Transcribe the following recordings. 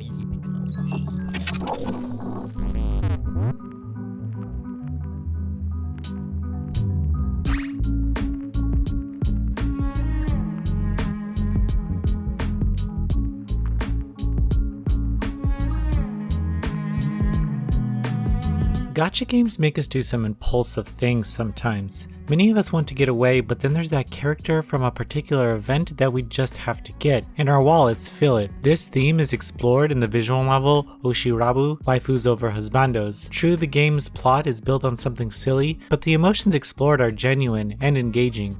Noisy Pixel. Gacha games make us do some impulsive things sometimes. Many of us want to get away, but then there's that character from a particular event that we just have to get. In our wallets fill it. This theme is explored in the visual novel OshiRabu, Waifus over Husbandos. True, the game's plot is built on something silly, but the emotions explored are genuine and engaging.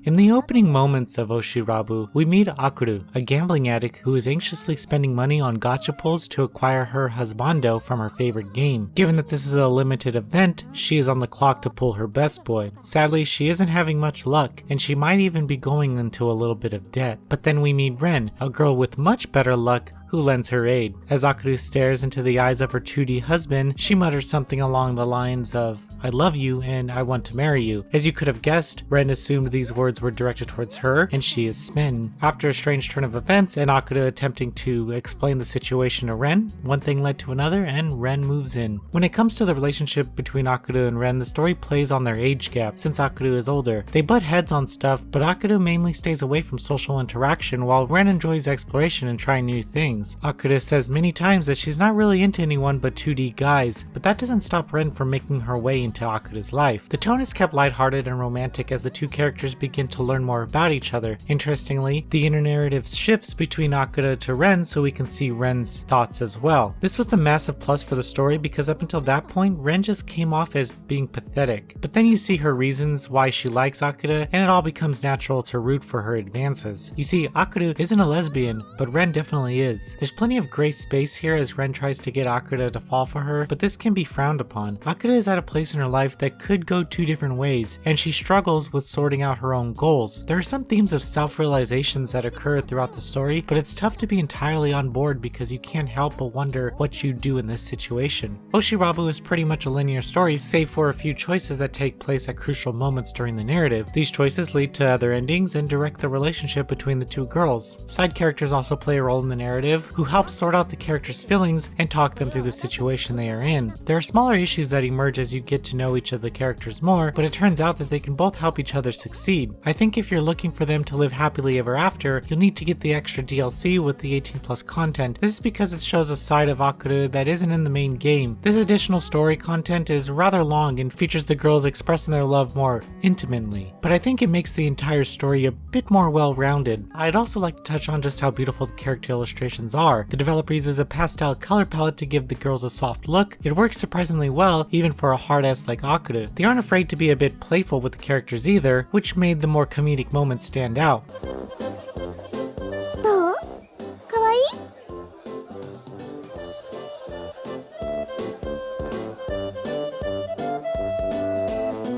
In the opening moments of OshiRabu, we meet Akuru, a gambling addict who is anxiously spending money on gacha pulls to acquire her husbando from her favorite game. Given that this is a limited event, she is on the clock to pull her best boy. Sadly, she isn't having much luck, and she might even be going into a little bit of debt. But then we meet Ren, a girl with much better luck, who lends her aid. As Akuru stares into the eyes of her 2D husband, she mutters something along the lines of, "I love you and I want to marry you." As you could have guessed, Ren assumed these words were directed towards her, and she is smitten. After a strange turn of events and Akuru attempting to explain the situation to Ren, one thing led to another and Ren moves in. When it comes to the relationship between Akuru and Ren, the story plays on their age gap, since Akuru is older. They butt heads on stuff, but Akuru mainly stays away from social interaction while Ren enjoys exploration and trying new things. Akuru says many times that she's not really into anyone but 2D guys, but that doesn't stop Ren from making her way into Akuru's life. The tone is kept lighthearted and romantic as the two characters begin to learn more about each other. Interestingly, the inner narrative shifts between Akuru to Ren so we can see Ren's thoughts as well. This was a massive plus for the story because up until that point, Ren just came off as being pathetic. But then you see her reasons why she likes Akuru, and it all becomes natural to root for her advances. You see, Akuru isn't a lesbian, but Ren definitely is. There's plenty of gray space here as Ren tries to get Akuru to fall for her, but this can be frowned upon. Akuru is at a place in her life that could go two different ways, and she struggles with sorting out her own goals. There are some themes of self-realizations that occur throughout the story, but it's tough to be entirely on board because you can't help but wonder what you'd do in this situation. OshiRabu is pretty much a linear story, save for a few choices that take place at crucial moments during the narrative. These choices lead to other endings and direct the relationship between the two girls. Side characters also play a role in the narrative, who help sort out the characters' feelings and talk them through the situation they are in. There are smaller issues that emerge as you get to know each of the characters more, but it turns out that they can both help each other succeed. I think if you're looking for them to live happily ever after, you'll need to get the extra DLC with the 18+ content. This is because it shows a side of Akuru that isn't in the main game. This additional story content is rather long and features the girls expressing their love more intimately, but I think it makes the entire story a bit more well-rounded. I'd also like to touch on just how beautiful the character illustrations are. The developer uses a pastel color palette to give the girls a soft look. It works surprisingly well, even for a hard ass like Akuru. They aren't afraid to be a bit playful with the characters either, which made the more comedic moments stand out.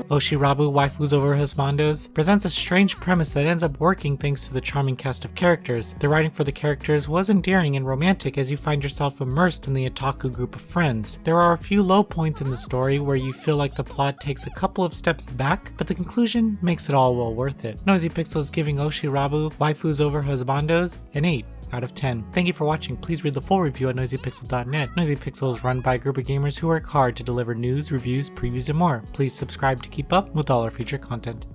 OshiRabu, Waifus over Husbandos presents a strange premise that ends up working thanks to the charming cast of characters. The writing for the characters was endearing and romantic as you find yourself immersed in the otaku group of friends. There are a few low points in the story where you feel like the plot takes a couple of steps back, but the conclusion makes it all well worth it. Noisy Pixel is giving OshiRabu, Waifus over Husbandos an 8 out of 10. Thank you for watching. Please read the full review at noisypixel.net. Noisy Pixel is run by a group of gamers who work hard to deliver news, reviews, previews, and more. Please subscribe to keep up with all our future content.